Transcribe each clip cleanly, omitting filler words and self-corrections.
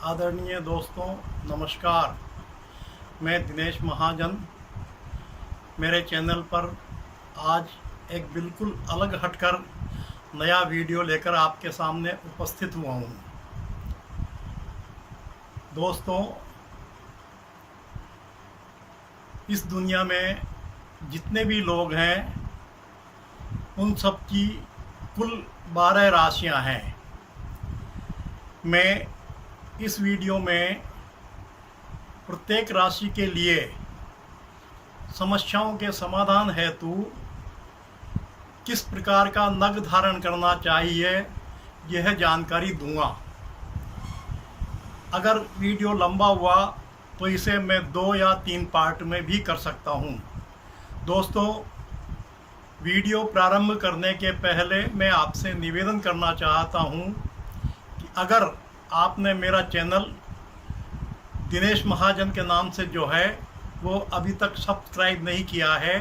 आदरणीय दोस्तों, नमस्कार। मैं दिनेश महाजन मेरे चैनल पर आज एक बिल्कुल अलग हटकर नया वीडियो लेकर आपके सामने उपस्थित हुआ हूँ। दोस्तों, इस दुनिया में जितने भी लोग हैं उन सब की कुल 12 राशियाँ हैं। मैं इस वीडियो में प्रत्येक राशि के लिए समस्याओं के समाधान हेतु किस प्रकार का नग धारण करना चाहिए यह जानकारी दूंगा। अगर वीडियो लंबा हुआ तो इसे मैं 2 या 3 पार्ट में भी कर सकता हूं। दोस्तों, वीडियो प्रारंभ करने के पहले मैं आपसे निवेदन करना चाहता हूं कि अगर आपने मेरा चैनल दिनेश महाजन के नाम से जो है वो अभी तक सब्सक्राइब नहीं किया है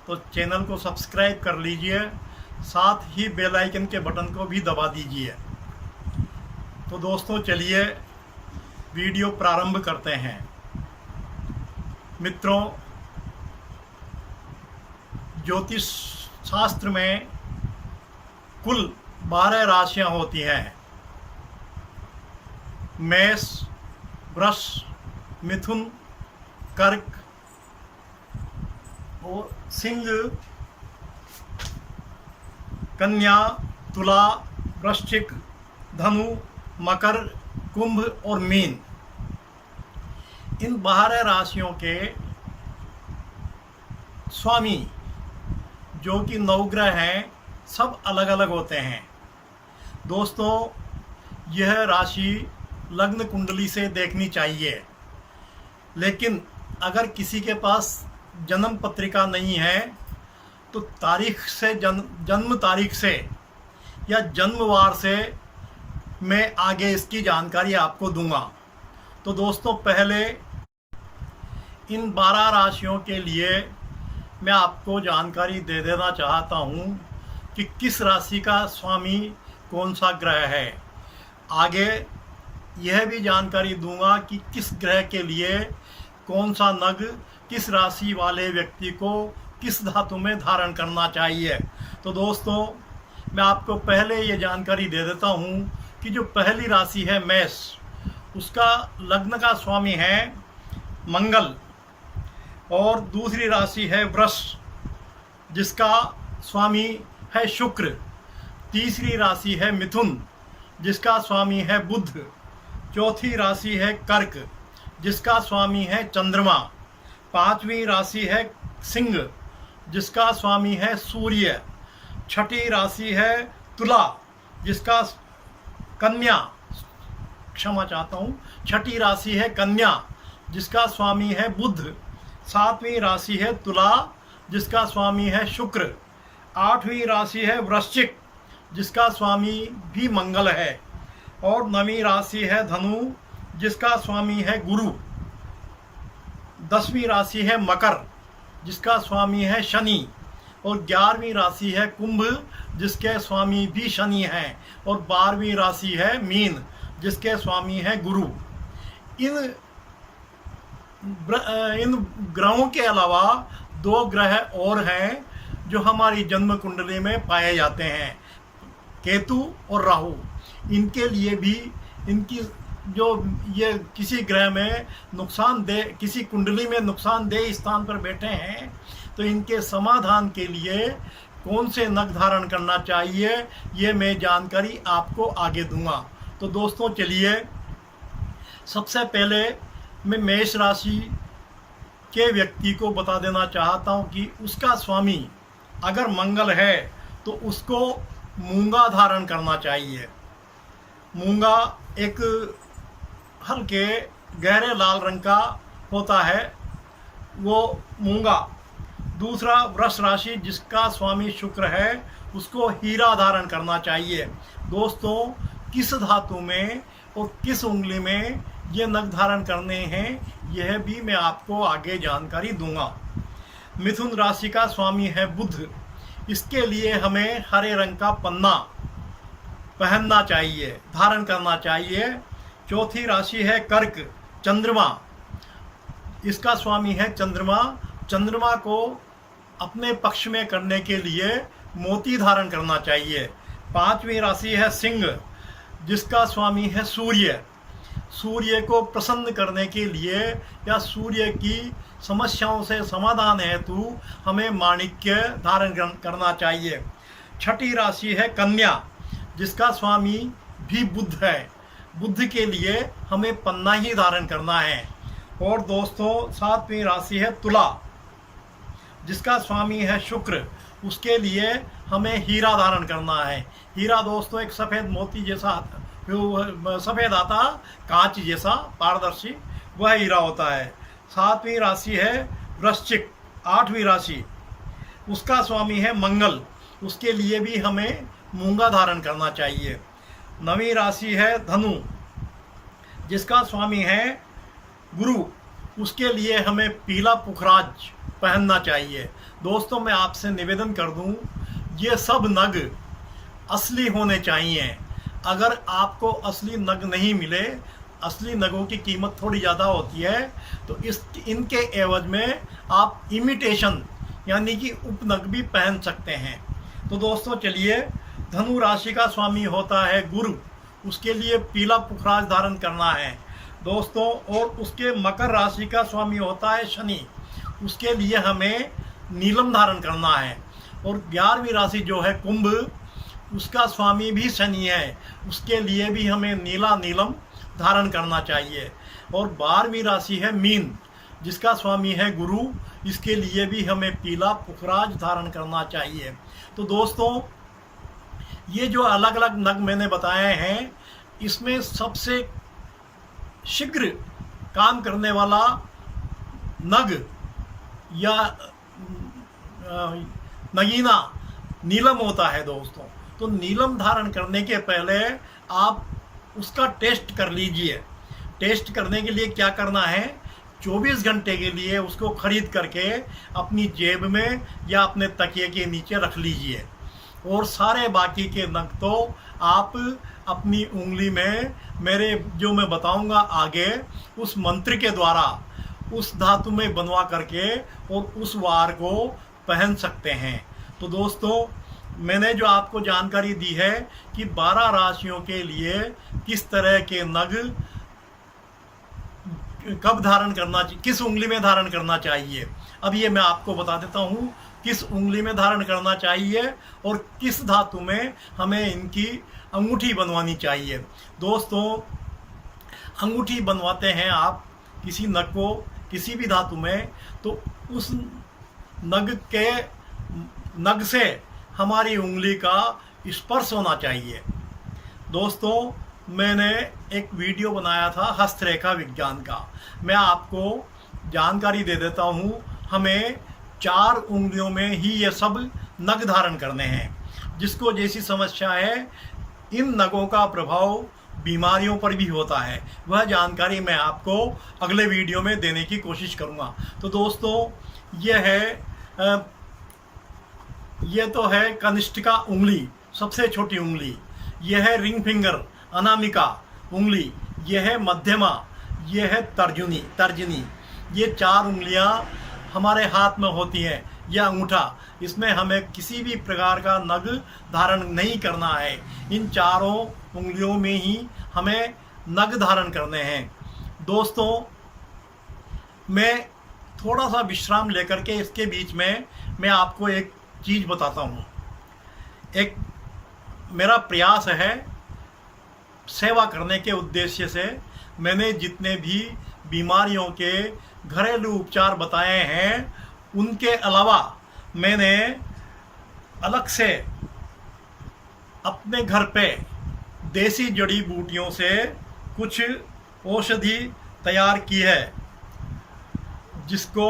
तो चैनल को सब्सक्राइब कर लीजिए, साथ ही बेल आइकन के बटन को भी दबा दीजिए। तो दोस्तों, चलिए वीडियो प्रारंभ करते हैं। मित्रों, ज्योतिष शास्त्र में कुल 12 राशियां होती हैं। मेष, वृष, मिथुन, कर्क और सिंह, कन्या, तुला, वृश्चिक, धनु, मकर, कुंभ और मीन। इन 12 राशियों के स्वामी जो कि नवग्रह हैं सब अलग अलग होते हैं। दोस्तों, यह राशि लग्न कुंडली से देखनी चाहिए, लेकिन अगर किसी के पास जन्म पत्रिका नहीं है तो तारीख से जन्म तारीख से या जन्मवार से मैं आगे इसकी जानकारी आपको दूंगा। तो दोस्तों, पहले इन 12 राशियों के लिए मैं आपको जानकारी दे देना चाहता हूं कि किस राशि का स्वामी कौन सा ग्रह है। आगे यह भी जानकारी दूंगा कि किस ग्रह के लिए कौन सा नग किस राशि वाले व्यक्ति को किस धातु में धारण करना चाहिए। तो दोस्तों, मैं आपको पहले ये जानकारी दे देता हूँ कि जो पहली राशि है मेष, उसका लग्न का स्वामी है मंगल, और दूसरी राशि है वृष जिसका स्वामी है शुक्र, तीसरी राशि है मिथुन जिसका स्वामी है बुध, चौथी राशि है कर्क जिसका स्वामी है चंद्रमा, पांचवी राशि है सिंह जिसका स्वामी है सूर्य, छठी राशि है तुला जिसका कन्या क्षमा चाहता हूँ छठी राशि है कन्या जिसका स्वामी है बुध, सातवीं राशि है तुला जिसका स्वामी है शुक्र, आठवीं राशि है वृश्चिक जिसका स्वामी भी मंगल है, और 9वीं राशि है धनु जिसका स्वामी है गुरु, 10वीं राशि है मकर जिसका स्वामी है शनि, और 11वीं राशि है कुंभ जिसके स्वामी भी शनि हैं, और 12वीं राशि है मीन जिसके स्वामी है गुरु। इन ग्रहों के अलावा 2 ग्रह और हैं जो हमारी जन्म कुंडली में पाए जाते हैं, केतु और राहु। इनके लिए भी इनकी जो ये किसी ग्रह में नुकसानदेह, किसी कुंडली में नुकसानदेह स्थान पर बैठे हैं, तो इनके समाधान के लिए कौन से नग धारण करना चाहिए ये मैं जानकारी आपको आगे दूंगा। तो दोस्तों, चलिए सबसे पहले मैं मेष राशि के व्यक्ति को बता देना चाहता हूँ कि उसका स्वामी अगर मंगल है तो उसको मूंगा धारण करना चाहिए। मूंगा एक हल्के गहरे लाल रंग का होता है, वो मूंगा। दूसरा, वृष राशि जिसका स्वामी शुक्र है उसको हीरा धारण करना चाहिए। दोस्तों, किस धातु में और किस उंगली में ये नग धारण करने हैं यह भी मैं आपको आगे जानकारी दूंगा। मिथुन राशि का स्वामी है बुध, इसके लिए हमें हरे रंग का पन्ना पहनना चाहिए, धारण करना चाहिए। चौथी राशि है कर्क, चंद्रमा। इसका स्वामी है चंद्रमा। चंद्रमा को अपने पक्ष में करने के लिए मोती धारण करना चाहिए। पांचवी राशि है सिंह, जिसका स्वामी है सूर्य। सूर्य को प्रसन्न करने के लिए या सूर्य की समस्याओं से समाधान हेतु हमें माणिक्य धारण करना चाहिए। छठी राशि है कन्या, जिसका स्वामी भी बुध है। बुध के लिए हमें पन्ना ही धारण करना है। और दोस्तों सातवीं राशि है तुला, जिसका स्वामी है शुक्र। उसके लिए हमें हीरा धारण करना है। हीरा दोस्तों एक सफ़ेद मोती जैसा, सफ़ेद आता कांच जैसा पारदर्शी, वह हीरा होता है। सातवीं राशि है वृश्चिक, आठवीं राशि, उसका स्वामी है मंगल। उसके लिए भी हमें मूंगा धारण करना चाहिए। नवीं राशि है धनु, जिसका स्वामी है गुरु। उसके लिए हमें पीला पुखराज पहनना चाहिए। दोस्तों मैं आपसे निवेदन कर दूं, ये सब नग असली होने चाहिए। अगर आपको असली नग नहीं मिले, असली नगों की कीमत थोड़ी ज़्यादा होती है, तो इनके एवज में आप इमिटेशन यानी कि उपनग भी पहन सकते हैं। तो दोस्तों चलिए, धनु राशि का स्वामी होता है गुरु। उसके लिए पीला पुखराज धारण करना है दोस्तों। और उसके मकर राशि का स्वामी होता है शनि। उसके लिए हमें नीलम धारण करना है। और 11वीं राशि जो है कुंभ, उसका स्वामी भी शनि है। उसके लिए भी हमें नीलम धारण करना चाहिए। और 12वीं राशि है मीन, जिसका स्वामी है गुरु। इसके लिए भी हमें पीला पुखराज धारण करना चाहिए। तो दोस्तों ये जो अलग अलग नग मैंने बताए हैं, इसमें सबसे शीघ्र काम करने वाला नग या नगीना नीलम होता है दोस्तों। तो नीलम धारण करने के पहले आप उसका टेस्ट कर लीजिए। टेस्ट करने के लिए क्या करना है, 24 घंटे के लिए उसको खरीद करके अपनी जेब में या अपने तकिए के नीचे रख लीजिए। और सारे बाकी के नग तो आप अपनी उंगली में, मेरे जो मैं बताऊंगा आगे, उस मंत्र के द्वारा उस धातु में बनवा करके और उस वार को पहन सकते हैं। तो दोस्तों मैंने जो आपको जानकारी दी है कि 12 राशियों के लिए किस तरह के नग कब धारण करना चाहिए, किस उंगली में धारण करना चाहिए, अब ये मैं आपको बता देता हूँ किस उंगली में धारण करना चाहिए और किस धातु में हमें इनकी अंगूठी बनवानी चाहिए। दोस्तों अंगूठी बनवाते हैं आप किसी नग को किसी भी धातु में, तो उस नग से हमारी उंगली का स्पर्श होना चाहिए। दोस्तों मैंने एक वीडियो बनाया था हस्तरेखा विज्ञान का, मैं आपको जानकारी दे देता हूँ। हमें 4 उंगलियों में ही ये सब नग धारण करने हैं। जिसको जैसी समस्या है, इन नगों का प्रभाव बीमारियों पर भी होता है, वह जानकारी मैं आपको अगले वीडियो में देने की कोशिश करूँगा। तो दोस्तों ये तो है कनिष्ठिका उंगली, सबसे छोटी उंगली। यह है रिंग फिंगर, अनामिका उंगली। यह है मध्यमा, यह है तर्जनी। ये 4 उंगलियां हमारे हाथ में होती हैं। यह अंगूठा, इसमें हमें किसी भी प्रकार का नग धारण नहीं करना है। इन 4 उंगलियों में ही हमें नग धारण करने हैं। दोस्तों मैं थोड़ा सा विश्राम लेकर के इसके बीच में मैं आपको एक चीज़ बताता हूँ। एक मेरा प्रयास है सेवा करने के उद्देश्य से मैंने जितने भी बीमारियों के घरेलू उपचार बताए हैं, उनके अलावा मैंने अलग से अपने घर पे देसी जड़ी बूटियों से कुछ औषधि तैयार की है, जिसको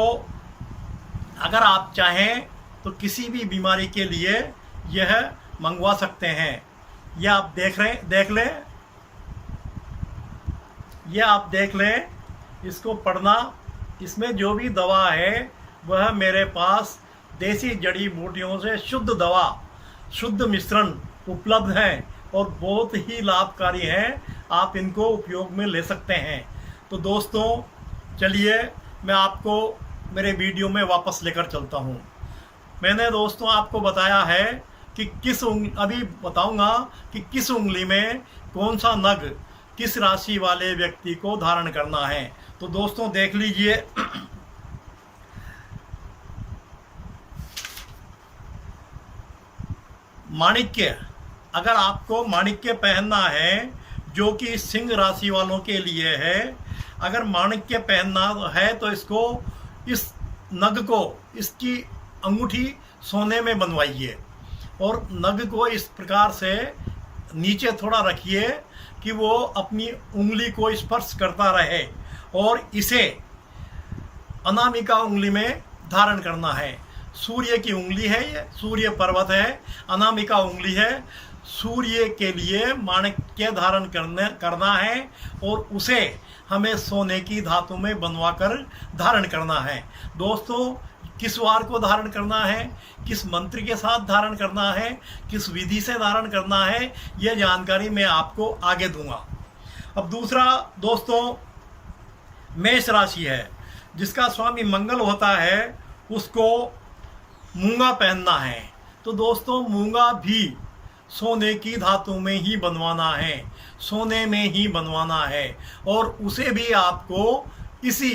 अगर आप चाहें तो किसी भी बीमारी के लिए यह मंगवा सकते हैं। यह आप देख लें, यह आप देख लें, इसको पढ़ना। इसमें जो भी दवा है वह मेरे पास देसी जड़ी बूटियों से शुद्ध दवा, शुद्ध मिश्रण उपलब्ध है और बहुत ही लाभकारी है। आप इनको उपयोग में ले सकते हैं। तो दोस्तों चलिए मैं आपको मेरे वीडियो में वापस लेकर चलता हूँ। मैंने दोस्तों आपको बताया है कि अभी बताऊंगा कि किस उंगली में कौन सा नग किस राशि वाले व्यक्ति को धारण करना है। तो दोस्तों देख लीजिए, माणिक्य, अगर आपको माणिक्य पहनना है जो कि सिंह राशि वालों के लिए है, अगर माणिक्य पहनना है तो इसको, इस नग को, इसकी अंगूठी सोने में बनवाइए और नग को इस प्रकार से नीचे थोड़ा रखिए कि वो अपनी उंगली को स्पर्श करता रहे और इसे अनामिका उंगली में धारण करना है। सूर्य की उंगली है, ये सूर्य पर्वत है, अनामिका उंगली है। सूर्य के लिए माणिक्य धारण करना है और उसे हमें सोने की धातु में बनवाकर धारण करना है। दोस्तों किस वार को धारण करना है, किस मंत्र के साथ धारण करना है, किस विधि से धारण करना है, यह जानकारी मैं आपको आगे दूंगा। अब दूसरा दोस्तों मेष राशि है, जिसका स्वामी मंगल होता है, उसको मूंगा पहनना है। तो दोस्तों मूंगा भी सोने की धातु में ही बनवाना है, सोने में ही बनवाना है और उसे भी आपको इसी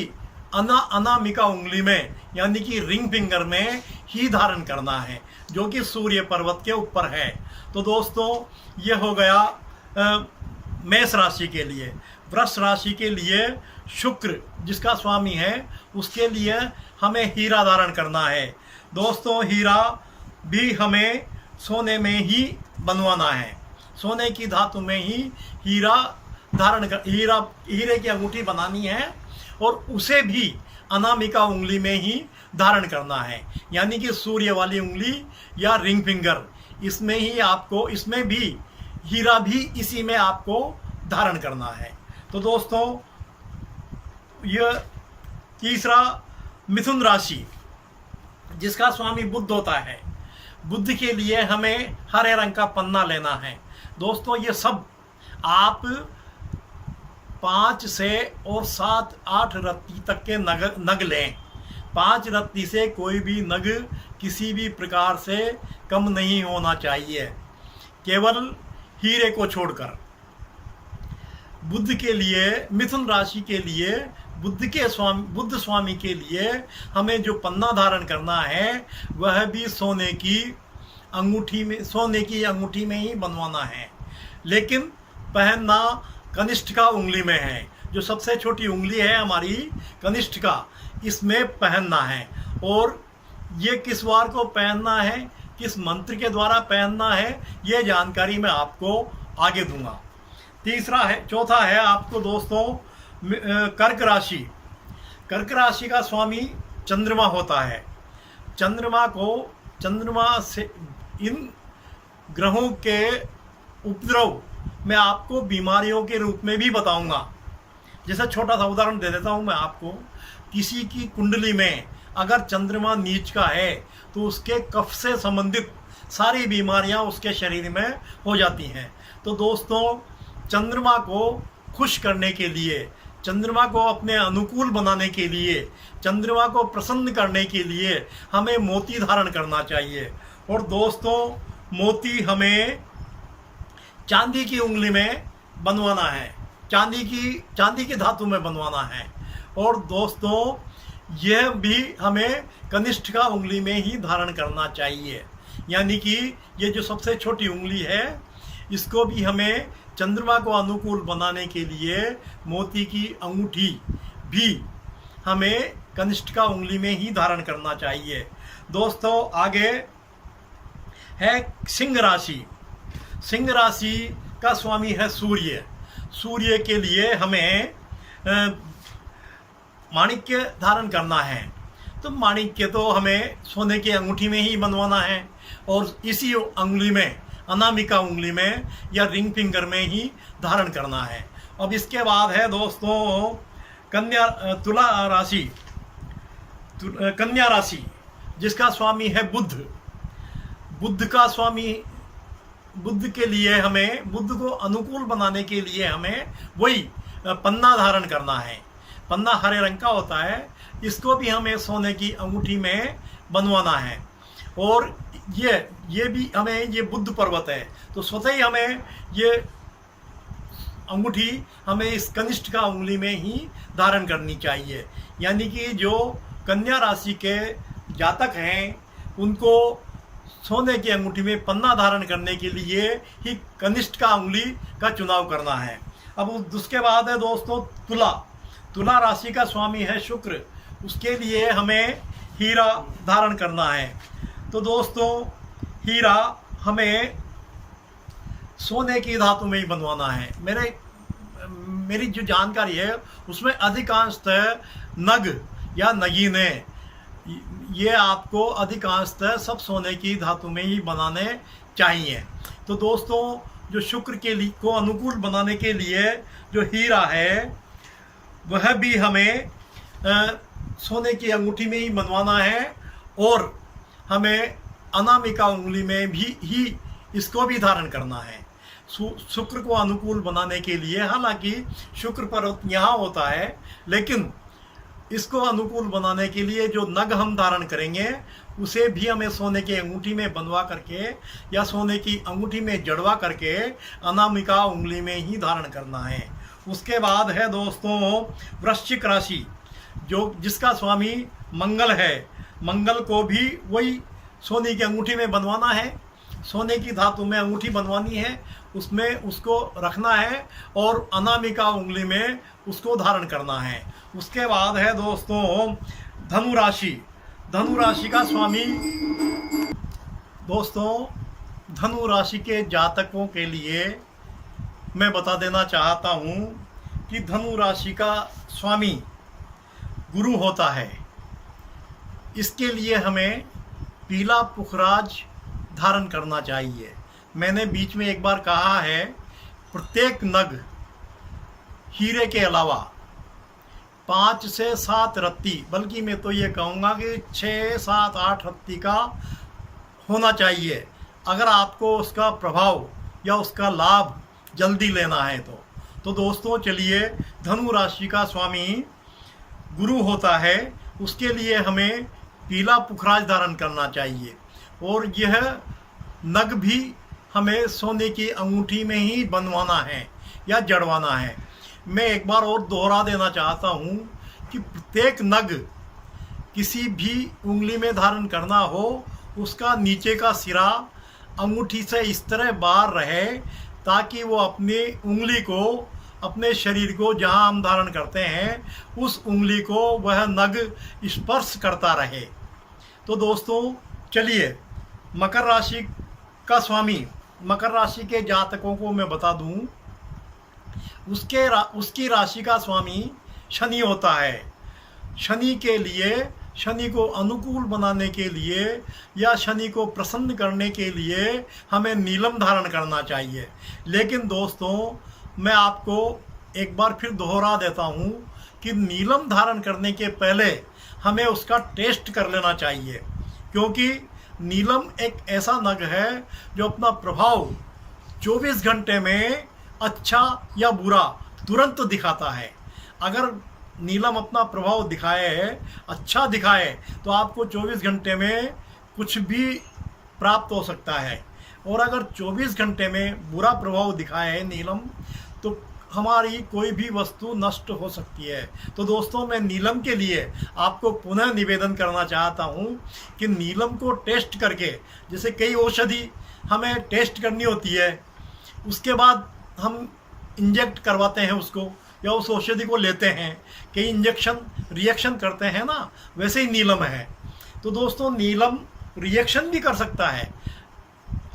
अनामिका उंगली में यानी कि रिंग फिंगर में ही धारण करना है, जो कि सूर्य पर्वत के ऊपर है। तो दोस्तों ये हो गया मेष राशि के लिए। वृष राशि के लिए शुक्र जिसका स्वामी है, उसके लिए हमें हीरा धारण करना है। दोस्तों हीरा भी हमें सोने में ही बनवाना है, सोने की धातु में ही हीरा हीरे की अंगूठी बनानी है और उसे भी अनामिका उंगली में ही धारण करना है, यानी कि सूर्य वाली उंगली या रिंग फिंगर, इसमें ही आपको, इसमें भी हीरा भी इसी में आपको धारण करना है। तो दोस्तों यह तीसरा मिथुन राशि जिसका स्वामी बुध होता है, बुध के लिए हमें हरे रंग का पन्ना लेना है। दोस्तों ये सब आप 5 से और 7-8 रत्ती तक के नग लें। 5 रत्ती से कोई भी नग किसी भी प्रकार से कम नहीं होना चाहिए, केवल हीरे को छोड़कर। बुध के लिए, मिथुन राशि के लिए, बुध स्वामी के लिए हमें जो पन्ना धारण करना है वह भी सोने की अंगूठी में ही बनवाना है, लेकिन पहनना कनिष्ठिका उंगली में है, जो सबसे छोटी उंगली है हमारी कनिष्ठिका, इसमें पहनना है। और ये किस वार को पहनना है, किस मंत्र के द्वारा पहनना है, ये जानकारी मैं आपको आगे दूंगा। चौथा है आपको दोस्तों कर्क राशि। कर्क राशि का स्वामी चंद्रमा होता है। चंद्रमा से इन ग्रहों के उपद्रव मैं आपको बीमारियों के रूप में भी बताऊंगा। जैसे छोटा सा उदाहरण दे देता हूं मैं आपको। किसी की कुंडली में अगर चंद्रमा नीच का है तो उसके कफ से संबंधित सारी बीमारियां उसके शरीर में हो जाती हैं। तो दोस्तों चंद्रमा को खुश करने के लिए, चंद्रमा को अपने अनुकूल बनाने के लिए, चंद्रमा को प्रसन्न करने के लिए हमें मोती धारण करना चाहिए। और दोस्तों मोती हमें चांदी की उंगली में बनवाना है, चांदी की धातु में बनवाना है। और दोस्तों यह भी हमें कनिष्ठिका उंगली में ही धारण करना चाहिए, यानी कि ये जो सबसे छोटी उंगली है इसको भी हमें चंद्रमा को अनुकूल बनाने के लिए मोती की अंगूठी भी हमें कनिष्ठिका उंगली में ही धारण करना चाहिए। दोस्तों आगे है सिंह राशि। सिंह राशि का स्वामी है सूर्य। सूर्य के लिए हमें माणिक्य धारण करना है। तो माणिक्य तो हमें सोने की अंगूठी में ही बनवाना है और इसी उंगली में, अनामिका उंगली में या रिंग फिंगर में ही धारण करना है। अब इसके बाद है दोस्तों कन्या राशि जिसका स्वामी है बुध। बुध का स्वामी बुद्ध के लिए हमें, बुद्ध को अनुकूल बनाने के लिए हमें वही पन्ना धारण करना है। पन्ना हरे रंग का होता है, इसको भी हमें सोने की अंगूठी में बनवाना है। और ये भी हमें, ये बुद्ध पर्वत है तो स्वतः ही हमें ये अंगूठी हमें इस कनिष्ठ का उंगली में ही धारण करनी चाहिए। यानी कि जो कन्या राशि के जातक हैं उनको सोने की अंगूठी में पन्ना धारण करने के लिए ही कनिष्ठ का उंगली का चुनाव करना है। अब उसके बाद है दोस्तों तुला। तुला राशि का स्वामी है शुक्र, उसके लिए हमें हीरा धारण करना है। तो दोस्तों हीरा हमें सोने की धातु में ही बनवाना है। मेरी जो जानकारी है उसमें अधिकांशतः नग या नगीने ये आपको अधिकांशतः सब सोने की धातु में ही बनाने चाहिए। तो दोस्तों जो शुक्र के लिए को अनुकूल बनाने के लिए जो हीरा है वह भी हमें सोने की अंगूठी में ही बनवाना है। और हमें अनामिका उंगली में भी ही इसको भी धारण करना है शुक्र को अनुकूल बनाने के लिए। हालांकि शुक्र पर्वत यहाँ होता है, लेकिन इसको अनुकूल बनाने के लिए जो नग हम धारण करेंगे उसे भी हमें सोने की अंगूठी में बनवा करके या सोने की अंगूठी में जड़वा करके अनामिका उंगली में ही धारण करना है। उसके बाद है दोस्तों वृश्चिक राशि, जो जिसका स्वामी मंगल है। मंगल को भी वही सोने की अंगूठी में बनवाना है, सोने की धातु में अंगूठी बनवानी है, उसमें उसको रखना है और अनामिका उंगली में उसको धारण करना है। उसके बाद है दोस्तों धनु राशि। धनु राशि का स्वामी, दोस्तों धनु राशि के जातकों के लिए मैं बता देना चाहता हूँ कि धनु राशि का स्वामी गुरु होता है। इसके लिए हमें पीला पुखराज धारण करना चाहिए। मैंने बीच में एक बार कहा है प्रत्येक नग हीरे के अलावा 5 से 7 रत्ती, बल्कि मैं तो ये कहूँगा कि 6, 7, 8 रत्ती का होना चाहिए अगर आपको उसका प्रभाव या उसका लाभ जल्दी लेना है तो दोस्तों चलिए, धनु राशि का स्वामी गुरु होता है, उसके लिए हमें पीला पुखराज धारण करना चाहिए। और यह नग भी हमें सोने की अंगूठी में ही बनवाना है या जड़वाना है। मैं एक बार और दोहरा देना चाहता हूँ कि प्रत्येक नग किसी भी उंगली में धारण करना हो, उसका नीचे का सिरा अंगूठी से इस तरह बाहर रहे ताकि वो अपनी उंगली को, अपने शरीर को जहाँ हम धारण करते हैं उस उंगली को वह नग स्पर्श करता रहे। तो दोस्तों चलिए, मकर राशि का स्वामी, मकर राशि के जातकों को मैं बता दूं, उसकी राशि का स्वामी शनि होता है। शनि के लिए, शनि को अनुकूल बनाने के लिए या शनि को प्रसन्न करने के लिए हमें नीलम धारण करना चाहिए। लेकिन दोस्तों मैं आपको एक बार फिर दोहरा देता हूँ कि नीलम धारण करने के पहले हमें उसका टेस्ट कर लेना चाहिए, क्योंकि नीलम एक ऐसा नग है जो अपना प्रभाव 24 घंटे में अच्छा या बुरा तुरंत दिखाता है। अगर नीलम अपना प्रभाव दिखाए, अच्छा दिखाए, तो आपको 24 घंटे में कुछ भी प्राप्त हो सकता है। और अगर 24 घंटे में बुरा प्रभाव दिखाए नीलम, तो हमारी कोई भी वस्तु नष्ट हो सकती है। तो दोस्तों मैं नीलम के लिए आपको पुनः निवेदन करना चाहता हूँ कि नीलम को टेस्ट करके, जैसे कई औषधि हमें टेस्ट करनी होती है, उसके बाद हम इंजेक्ट करवाते हैं उसको या उस औषधि को लेते हैं, कई इंजेक्शन रिएक्शन करते हैं ना, वैसे ही नीलम है। तो दोस्तों नीलम रिएक्शन भी कर सकता है।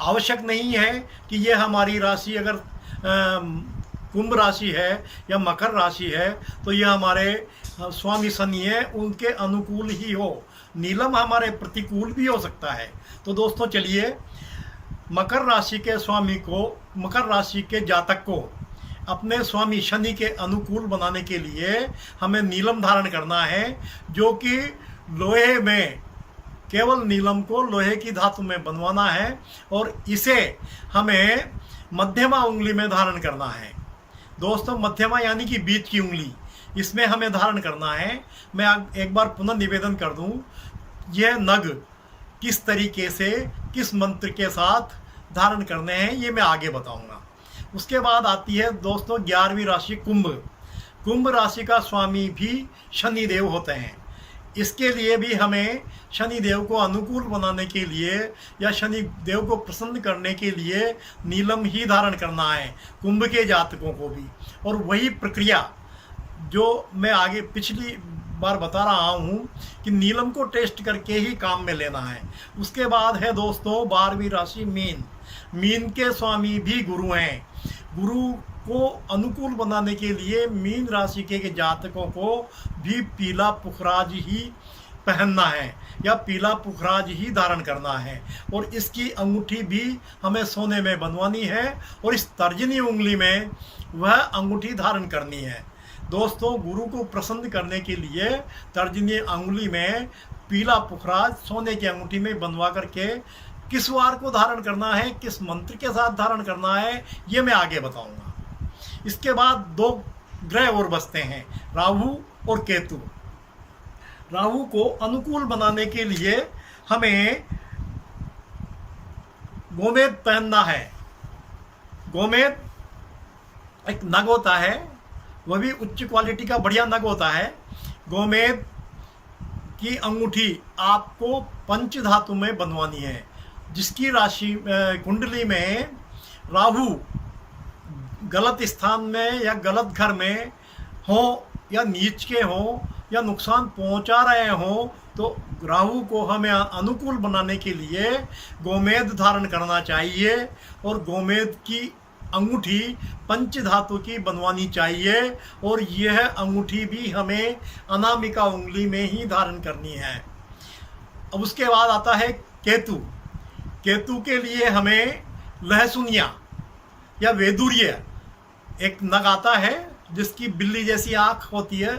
आवश्यक नहीं है कि ये हमारी राशि अगर कुंभ राशि है या मकर राशि है तो ये हमारे स्वामी शनि है उनके अनुकूल ही हो। नीलम हमारे प्रतिकूल भी हो सकता है। तो दोस्तों चलिए, मकर राशि के स्वामी को, मकर राशि के जातक को अपने स्वामी शनि के अनुकूल बनाने के लिए हमें नीलम धारण करना है, जो कि लोहे में केवल नीलम को लोहे की धातु में बनवाना है और इसे हमें मध्यमा उंगली में धारण करना है। दोस्तों, मध्यमा यानी कि बीच की उंगली, इसमें हमें धारण करना है। मैं एक बार पुनः निवेदन कर दूं, यह नग किस तरीके से किस मंत्र के साथ धारण करने हैं ये मैं आगे बताऊंगा। उसके बाद आती है दोस्तों 11वीं राशि कुंभ। कुंभ राशि का स्वामी भी शनिदेव होते हैं। इसके लिए भी हमें शनिदेव को अनुकूल बनाने के लिए या शनिदेव को प्रसन्न करने के लिए नीलम ही धारण करना है, कुंभ के जातकों को भी। और वही प्रक्रिया जो मैं आगे पिछली बार बता रहा हूँ कि नीलम को टेस्ट करके ही काम में लेना है। उसके बाद है दोस्तों 12वीं राशि मीन। मीन के स्वामी भी गुरु हैं। गुरु को अनुकूल बनाने के लिए मीन राशि के जातकों को भी पीला पुखराज ही पहनना है या पीला पुखराज ही धारण करना है। और इसकी अंगूठी भी हमें सोने में बनवानी है और इस तर्जनी उंगली में वह अंगूठी धारण करनी है। दोस्तों, गुरु को प्रसन्न करने के लिए तर्जनी अंगुली में पीला पुखराज सोने की अंगूठी में बनवा करके किस वार को धारण करना है, किस मंत्र के साथ धारण करना है, ये मैं आगे बताऊंगा। इसके बाद 2 ग्रह और बचते हैं, राहु और केतु। राहु को अनुकूल बनाने के लिए हमें गोमेद पहनना है। गोमेद एक नग होता है, वह भी उच्च क्वालिटी का बढ़िया नग होता है। गोमेद की अंगूठी आपको पंच धातु में बनवानी है। जिसकी राशि कुंडली में राहु गलत स्थान में या गलत घर में हो या नीच के हो या नुकसान पहुंचा रहे हो, तो राहु को हमें अनुकूल बनाने के लिए गोमेद धारण करना चाहिए और गोमेद की अंगूठी पंच धातु की बनवानी चाहिए। और यह अंगूठी भी हमें अनामिका उंगली में ही धारण करनी है। अब उसके बाद आता है केतु। केतु के लिए हमें लहसुनिया या वेदुर्य एक नग आता है जिसकी बिल्ली जैसी आँख होती है,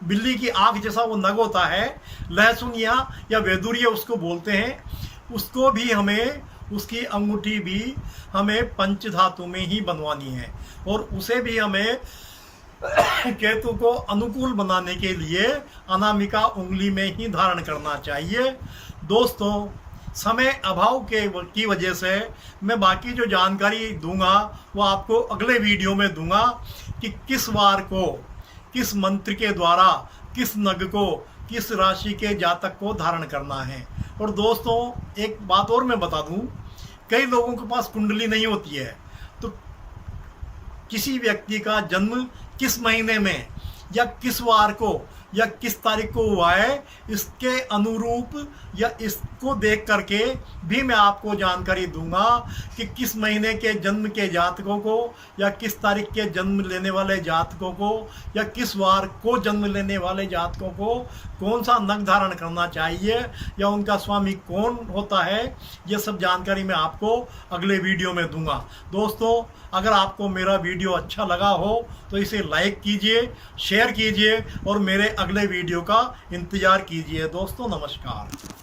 बिल्ली की आँख जैसा वो नग होता है, लहसुनिया या वेदुर्य उसको बोलते हैं। उसको भी हमें, उसकी अंगूठी भी हमें पंच धातु में ही बनवानी है और उसे भी हमें केतु को अनुकूल बनाने के लिए अनामिका उंगली में ही धारण करना चाहिए। दोस्तों, समय अभाव की वजह से मैं बाकी जो जानकारी दूंगा वो आपको अगले वीडियो में दूंगा कि किस वार को किस मंत्र के द्वारा किस नग को किस राशि के जातक को धारण करना है। और दोस्तों, एक बात और मैं बता दूं, कई लोगों के पास कुंडली नहीं होती है, तो किसी व्यक्ति का जन्म किस महीने में या किस वार को या किस तारीख को हुआ है, इसके अनुरूप या इसको देख करके भी मैं आपको जानकारी दूंगा कि किस महीने के जन्म के जातकों को या किस तारीख के जन्म लेने वाले जातकों को या किस वार को जन्म लेने वाले जातकों को कौन सा नग धारण करना चाहिए या उनका स्वामी कौन होता है। ये सब जानकारी मैं आपको अगले वीडियो में दूंगा। दोस्तों, अगर आपको मेरा वीडियो अच्छा लगा हो तो इसे लाइक कीजिए, शेयर कीजिए और मेरे अगले वीडियो का इंतज़ार कीजिए। दोस्तों, नमस्कार।